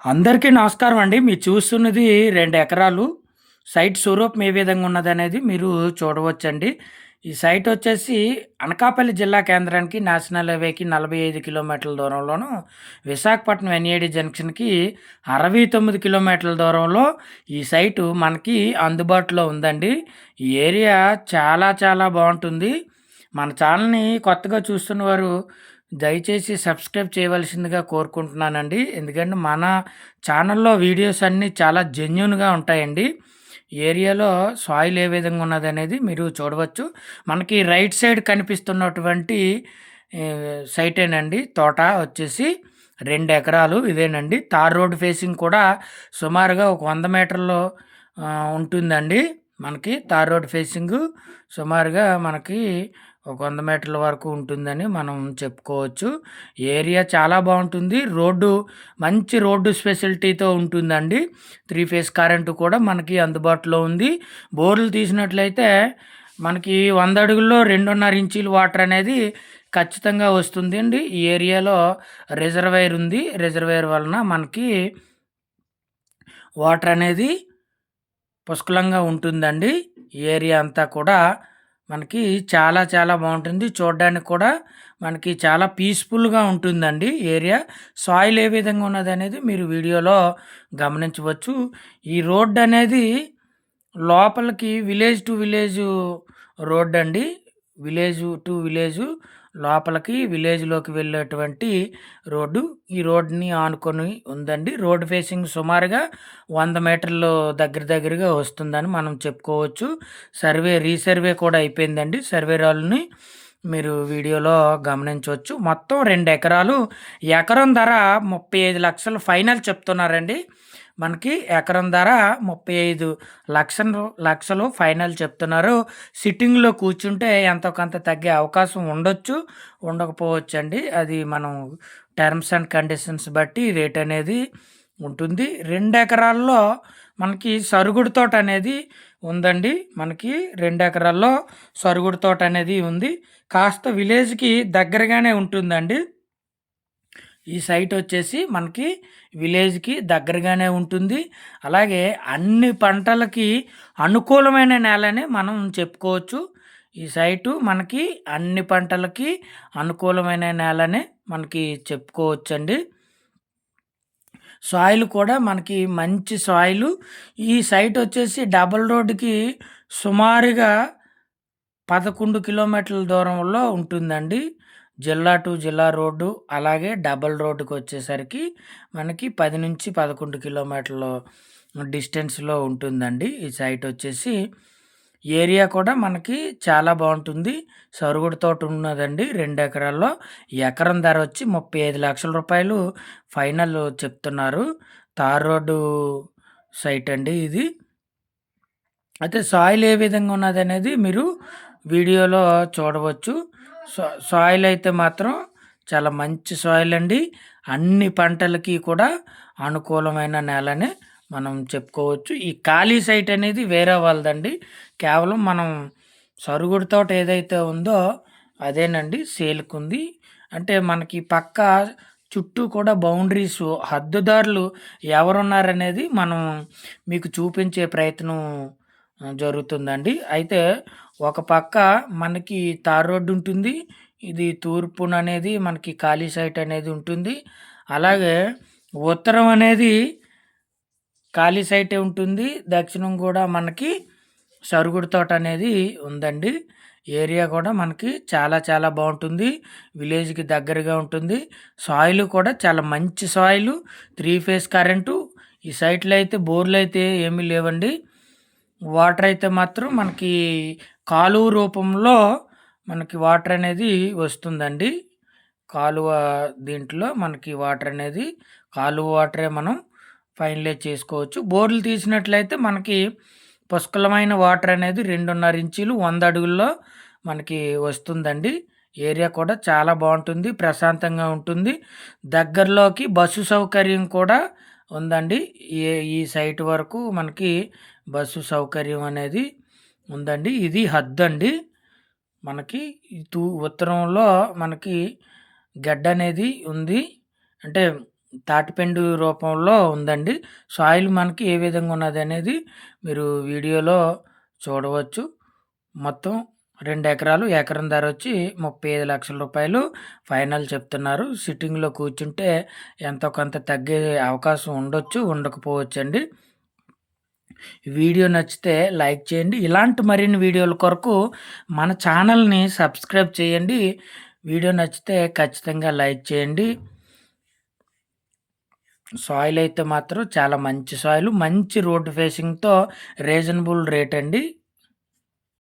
అందరికీ నమస్కారం అండి. మీరు చూస్తున్నది 2 ఎకరాలు. సైట్ స్వరూపం ఏ విధంగా ఉన్నదనేది మీరు చూడవచ్చండి. ఈ సైట్ వచ్చేసి అనకాపల్లి జిల్లా కేంద్రానికి నేషనల్ హైవేకి 45 కిలోమీటర్ల దూరంలోను, విశాఖపట్నం ఎన్ఏడి జంక్షన్‌కి 69 కిలోమీటర్ల దూరంలో ఈ సైటు మనకి అందుబాటులో ఉందండి. ఈ ఏరియా చాలా చాలా బావుంటుంది. మన ఛానల్‌ని కొత్తగా చూస్తున్న వారు దయచేసి సబ్స్క్రైబ్ చేయవలసిందిగా కోరుకుంటున్నానండి. ఎందుకంటే మన ఛానల్‌లో వీడియోస్ అన్నీ చాలా జెన్యూన్‌గా ఉంటాయండి. ఏరియాలో సాయిల్ ఏ విధంగా ఉన్నదనేది మీరు చూడవచ్చు. మనకి రైట్ సైడ్ కనిపిస్తున్నటువంటి సైటేనండి. తోట వచ్చేసి 2 ఎకరాలు ఇదేనండి. తార్ రోడ్ ఫేసింగ్ కూడా సుమారుగా ఒక 100 మీటర్లు ఉంటుందండి. మనకి తార్ రోడ్ ఫేసింగు సుమారుగా మనకి ఒక 100 మీటర్ల వరకు ఉంటుందని మనం చెప్పుకోవచ్చు. ఏరియా చాలా బావుంటుంది. మంచి రోడ్డు ఫెసిలిటీతో ఉంటుందండి. 3 ఫేజ్ కరెంటు కూడా మనకి అందుబాటులో ఉంది. బోర్లు తీసినట్లయితే మనకి 100 అడుగుల్లో 2.5 ఇంచీలు వాటర్ అనేది ఖచ్చితంగా వస్తుందండి. ఈ ఏరియాలో రిజర్వాయర్ ఉంది. రిజర్వాయర్ వలన మనకి వాటర్ అనేది పుష్కలంగా ఉంటుందండి. ఈ ఏరియా అంతా కూడా మనకి చాలా చాలా బాగుంటుంది. చూడడానికి కూడా మనకి చాలా పీస్ఫుల్గా ఉంటుందండి ఏరియా. సాయిల్ ఏ విధంగా ఉన్నదనేది మీరు వీడియోలో గమనించవచ్చు. ఈ రోడ్ అనేది లోపలికి విలేజ్ టు విలేజ్ రోడ్ అండి. విలేజ్ టు విలేజ్ లోపలికి విలేజ్లోకి వెళ్ళేటువంటి రోడ్డు. ఈ రోడ్ని ఆనుకొని ఉందండి. రోడ్ ఫేసింగ్ సుమారుగా 100 మీటర్లు దగ్గరగా వస్తుందని మనం చెప్పుకోవచ్చు. రీసర్వే కూడా అయిపోయిందండి. సర్వే రాళ్ళని మీరు వీడియోలో గమనించవచ్చు. మొత్తం 2 ఎకరాలు. ఎకరం ధర 35 లక్షలు ఫైనల్ చెప్తున్నారండి. మనకి ఎకరం ధర 35 లక్షలు ఫైనల్ చెప్తున్నారు. సిట్టింగ్‌లో కూర్చుంటే ఎంతో కొంత తగ్గే అవకాశం ఉండొచ్చు, ఉండకపోవచ్చండి. అది మనం టర్మ్స్ అండ్ కండిషన్స్ బట్టి రేట్ అనేది ఉంటుంది. 2 ఎకరాల్లో మనకి సరుగుడు తోట అనేది ఉందండి. మనకి 2 ఎకరాల్లో సరుగుడు తోట అనేది ఉంది. కాస్త విలేజ్‌కి దగ్గరగానే ఉంటుందండి. ఈ సైట్ వచ్చేసి మనకి విలేజ్‌కి దగ్గరగానే ఉంటుంది. అలాగే అన్ని పంటలకి అనుకూలమైన నేలని మనం చెప్పుకోవచ్చు. ఈ సైటు మనకి అన్ని పంటలకి అనుకూలమైన నేలనే మనకి చెప్పుకోవచ్చండి. సాయిల్ కూడా మనకి మంచి సాయిలు. ఈ సైట్ వచ్చేసి డబుల్ రోడ్డుకి సుమారుగా 11 కిలోమీటర్ల దూరంలో ఉంటుందండి. జిల్లా టు జిల్లా రోడ్డు, అలాగే డబుల్ రోడ్డుకొచ్చేసరికి మనకి 10-11 కిలోమీటర్లు డిస్టెన్స్‌లో ఉంటుందండి. ఈ సైట్ వచ్చేసి ఏరియా కూడా మనకి చాలా బావుంటుంది. సరుగుడు తోట ఉన్నదండి 2 ఎకరాల్లో. ఎకరం ధర వచ్చి 35 లక్షల రూపాయలు ఫైనల్ చెప్తున్నారు. తార్ రోడ్డు సైట్ అండి ఇది. అయితే సాయిల్ ఏ విధంగా ఉన్నదనేది మీరు వీడియోలో చూడవచ్చు. సాయిల్ అయితే మాత్రం చాలా మంచి సాయిల్ అండి. అన్ని పంటలకి కూడా అనుకూలమైన నేలనే మనం చెప్పుకోవచ్చు. ఈ ఖాళీ సైట్ అనేది వేరే వాళ్ళదండి. కేవలం మనం సరుగుడు తోట ఏదైతే ఉందో అదేనండి సేల్‌కుంది. అంటే మనకి పక్క చుట్టూ కూడా బౌండరీసు, హద్దుదారులు ఎవరున్నారనేది మనం మీకు చూపించే ప్రయత్నం జరుగుతుందండి. అయితే ఒక పక్క మనకి తార్ రోడ్డు ఉంటుంది. ఇది తూర్పుననేది మనకి ఖాళీ సైట్ అనేది ఉంటుంది. అలాగే ఉత్తరం అనేది ఖాళీ సైటే ఉంటుంది. దక్షిణం కూడా మనకి సరుగుడు తోట అనేది ఉందండి. ఏరియా కూడా మనకి చాలా చాలా బావుంటుంది. విలేజ్‌కి దగ్గరగా ఉంటుంది. సాయిలు కూడా చాలా మంచి సాయిలు. 3 phase current. ఈ సైట్‌లో అయితే బోర్‌లయితే ఏమీ లేవండి. వాటర్ అయితే మాత్రం మనకి కాలువ రూపంలో మనకి వాటర్ అనేది వస్తుందండి. కాలువ దీంట్లో మనకి వాటర్ అనేది కాలువ వాటరే మనం ఫైనలైజ్ చేసుకోవచ్చు. బోర్లు తీసినట్లయితే మనకి పుష్కలమైన వాటర్ అనేది 2.5 ఇంచీలు 100 అడుగుల్లో మనకి వస్తుందండి. ఏరియా కూడా చాలా బావుంటుంది. ప్రశాంతంగా ఉంటుంది. దగ్గరలోకి బస్సు సౌకర్యం కూడా ఉందండి. ఈ సైట్ వరకు మనకి బస్సు సౌకర్యం అనేది ఉందండి. ఇది హద్దండి. మనకి ఉత్తరంలో మనకి గడ్డ అనేది ఉంది. అంటే తాటిపెండు రూపంలో ఉందండి. సాయిల్ మనకి ఏ విధంగా ఉన్నదనేది మీరు వీడియోలో చూడవచ్చు. మొత్తం 2 ఎకరాలు. ఎకరం ధరొచ్చి రూ. 35,00,000 ఫైనల్ చెప్తున్నారు. సిట్టింగ్‌లో కూర్చుంటే ఎంతో కొంత తగ్గే అవకాశం ఉండొచ్చు, ఉండకపోవచ్చండి. వీడియో నచ్చితే లైక్ చేయండి. ఇలాంటి మరిన్ని వీడియోల కొరకు మన ఛానల్‌ని సబ్స్క్రైబ్ చేయండి. వీడియో నచ్చితే ఖచ్చితంగా లైక్ చేయండి. సాయిల్ అయితే మాత్రం చాలా మంచి సాయిలు. మంచి రోడ్ ఫేసింగ్‌తో రీజనబుల్ రేట్ అండి.